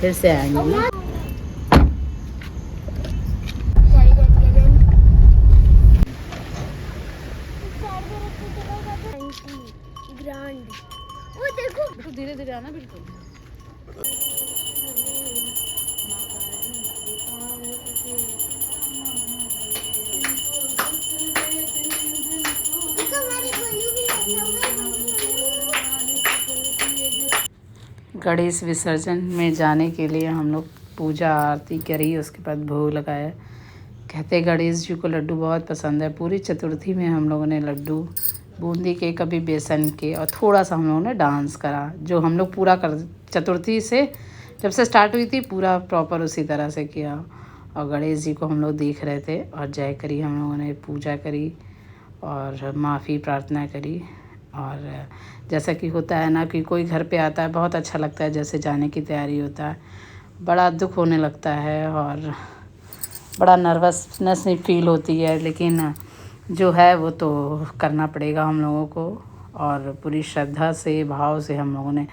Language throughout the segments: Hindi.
फिर से आएंगे ना। वो देखो धीरे धीरे आना बिल्कुल। गणेश विसर्जन में जाने के लिए हम लोग पूजा आरती करी, उसके बाद भोग लगाया। कहते गणेश जी को लड्डू बहुत पसंद है। पूरी चतुर्थी में हम लोगों ने लड्डू बूंदी के, कभी बेसन के, और थोड़ा सा हम लोगों ने डांस करा, जो हम लोग पूरा कर चतुर्थी से जब से स्टार्ट हुई थी पूरा प्रॉपर उसी तरह से किया। और गणेश जी को हम लोग देख रहे थे और जय करी, हम लोगों ने पूजा करी और माफ़ी प्रार्थना करी। और जैसा कि होता है ना कि कोई घर पे आता है, बहुत अच्छा लगता है, जैसे जाने की तैयारी होता है, बड़ा दुख होने लगता है और बड़ा नर्वसनेस फील होती है, लेकिन जो है वो तो करना पड़ेगा हम लोगों को। और पूरी श्रद्धा से, भाव से हम लोगों ने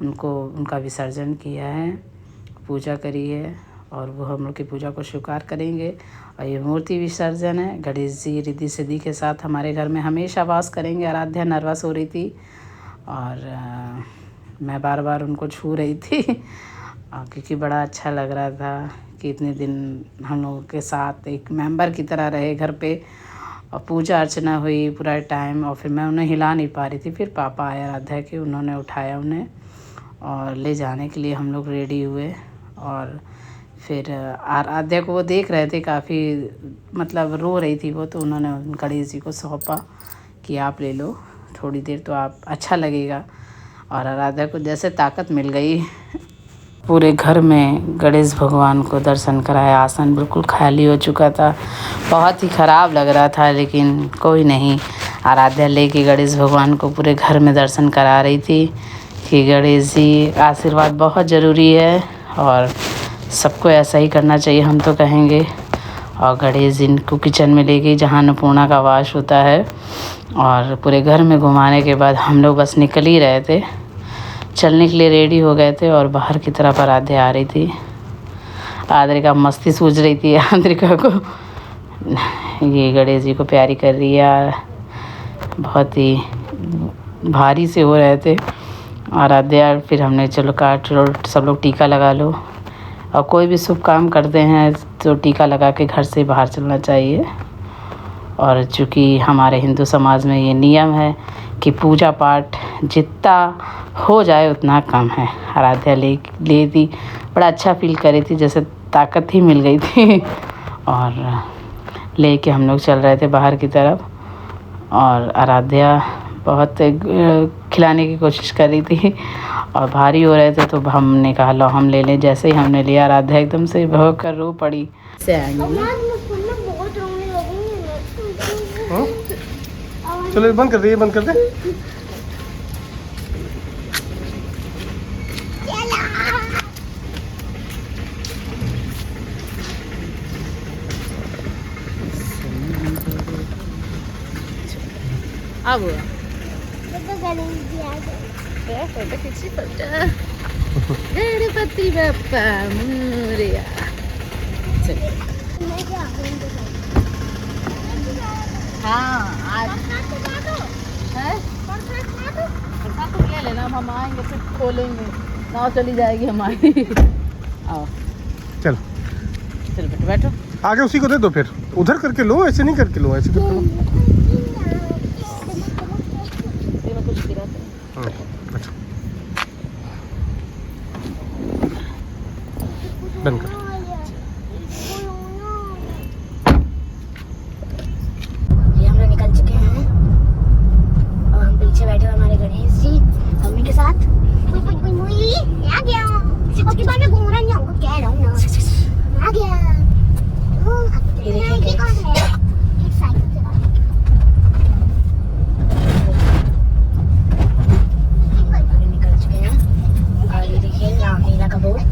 उनका विसर्जन किया है, पूजा करी है, और वो हम लोग की पूजा को स्वीकार करेंगे। और ये मूर्ति विसर्जन है। गणेश जी रिद्धि सिद्धि के साथ हमारे घर में हमेशा वास करेंगे। आराध्या नर्वस हो रही थी और मैं बार बार उनको छू रही थी क्योंकि बड़ा अच्छा लग रहा था कि इतने दिन हम लोगों के साथ एक मेंबर की तरह रहे घर पे, और पूजा अर्चना हुई पूरा टाइम। और फिर मैं उन्हें हिला नहीं पा रही थी, फिर पापा आए आराध्या के, उन्होंने उठाया उन्हें और ले जाने के लिए हम लोग रेडी हुए। और फिर आराध्या को वो देख रहे थे, काफ़ी मतलब रो रही थी वो, तो उन्होंने गणेश जी को सौंपा कि आप ले लो, थोड़ी देर तो आप अच्छा लगेगा। और आराध्या को जैसे ताकत मिल गई। पूरे घर में गणेश भगवान को दर्शन कराया। आसन बिल्कुल खाली हो चुका था, बहुत ही ख़राब लग रहा था, लेकिन कोई नहीं, आराध्या लेके गणेश भगवान को पूरे घर में दर्शन करा रही थी कि गणेश जी आशीर्वाद बहुत ज़रूरी है और सबको ऐसा ही करना चाहिए, हम तो कहेंगे। और गणेश जी को किचन में ले गई जहाँ अन्नपूर्णा का वास होता है, और पूरे घर में घुमाने के बाद हम लोग बस निकल ही रहे थे, चलने के लिए रेडी हो गए थे। और बाहर की तरफ आराध्या आ रही थी। आद्रिका मस्ती सूझ रही थी आद्रिका को, ये गणेश जी को प्यारी कर रही है यार, बहुत ही भारी से हो रहे थे। आराध्या फिर हमने चलो काट लो, सब लोग टीका लगा लो, और कोई भी शुभ काम करते हैं तो टीका लगा के घर से बाहर चलना चाहिए। और चूँकि हमारे हिंदू समाज में ये नियम है कि पूजा पाठ जितना हो जाए उतना कम है। आराध्या ले थी, बड़ा अच्छा फील कर रही थी, जैसे ताकत ही मिल गई थी। और लेके हम लोग चल रहे थे बाहर की तरफ, और आराध्या बहुत खिलाने की कोशिश कर रही थी और भारी हो रहे थे, तो हमने कहा लो हम ले लें। जैसे ही हमने लिया, आराध्या एकदम से भौंक कर रो पड़ी। से आएंगे चलो बंद कर दे, ये बंद कर दे। अब गणपति बप्पा मोरया। हाँ आज तो ले लेना, हम आएंगे फिर खोलेंगे, नाव चली जाएगी हमारी। आओ चल चल बेटो बैठो, आगे उसी को दे दो, फिर उधर करके लो, ऐसे नहीं करके लो, ऐसे करके लो। कुछ गिरा तो अच्छा डन कर। ये हम लोग निकल चुके हैं और हम पीछे बैठे हमारे गणेश जी मम्मी के साथ। आ गया, उसके बाद में घूम रहा नहीं, हमको कह रहा हूँ ना, आ गया। ये देखिए कौन है, एक साइकिल चला रहा है। निकल चुके हैं और ये देखिए नीला का बोर्ड।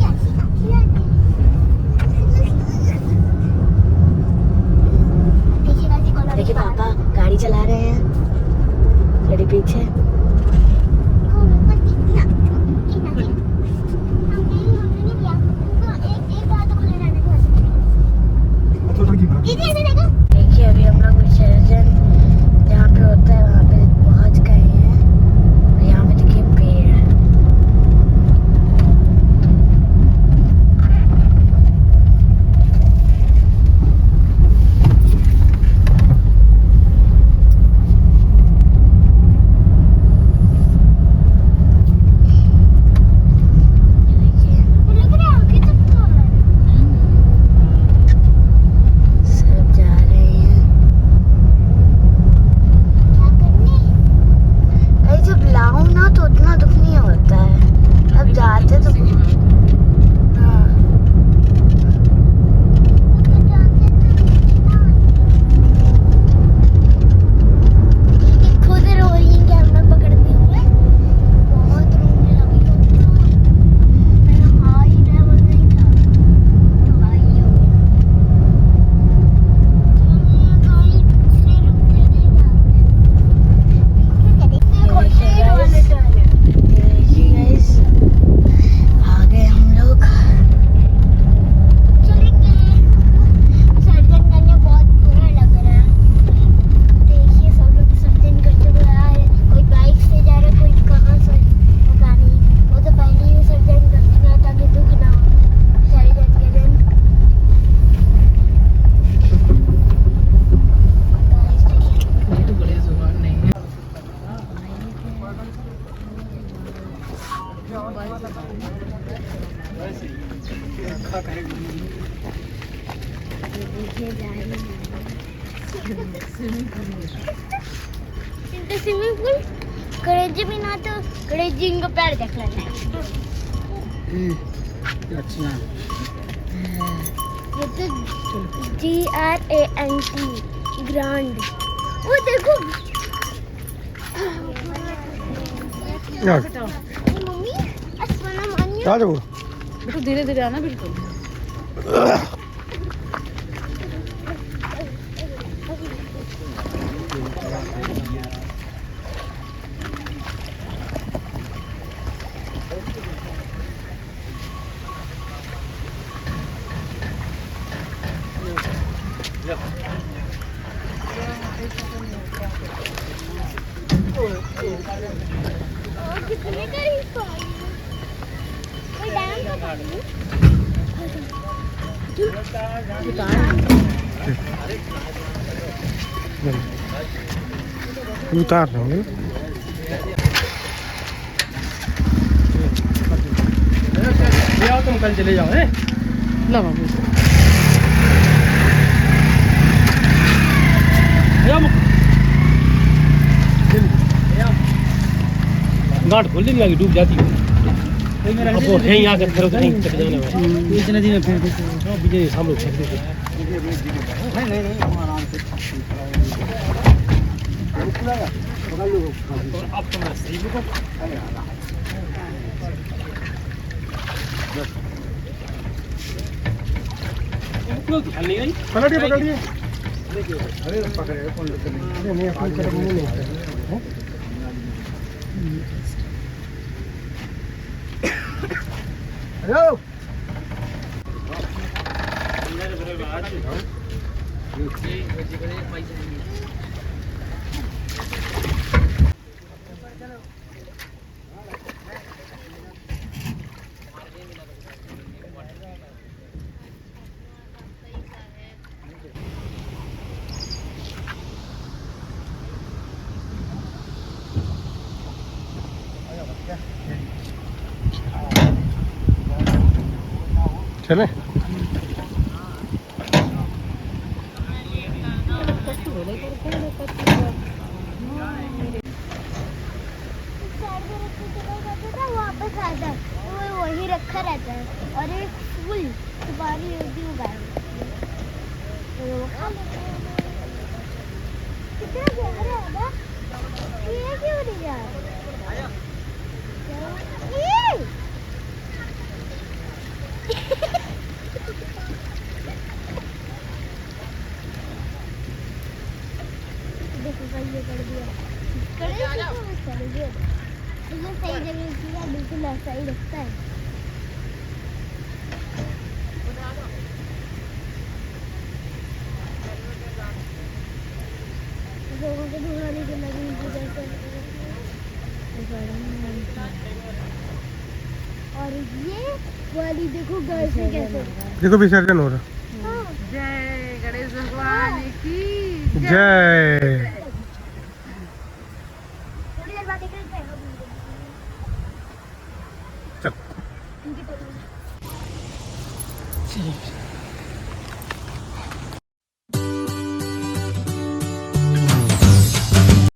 स्विमिंग पूल करेजी भी ना तो करेजी इनको पैर देख लेना अच्छा ये तो GRAND ग्रांड वो देखो मम्मी असमाना मानियो आ जाओ बेटा धीरे धीरे आना बिल्कुल कितने करीब पाई कोई डैम का पानी उतार रहा हूँ तुम कल चले जाओ है ला बाबू गांठ खोल देंगे आगे डूब जाती है अब वो है यहाँ के फिर कहीं चले जाने वाले इस नदी में फिर विजय सामने फेंक देते नहीं आराम से अब तो मैं सही को पकड़िए पकड़िए अरे पकड़े कौन नहीं अपनी तरफ मुंह नहीं हेलो चले वापस आता है तो वो वही रखा रहता है और एक फूल सुपारी भी उगाया तो वो खा लेते हैं कितना गहरा है ना ये क्यों नहीं जा रहा देखो भाई ये कर दिया कर दिया ये सही जगह किया बिल्कुल ऐसा ही रखता है लोगों को धुआने के लगी जैसे और ये वाली देखो घर से कैसे देखो विसर्जन हो रहा जय गणेश भगवान की जय थोड़ी देर बाद देख रहे चल हैं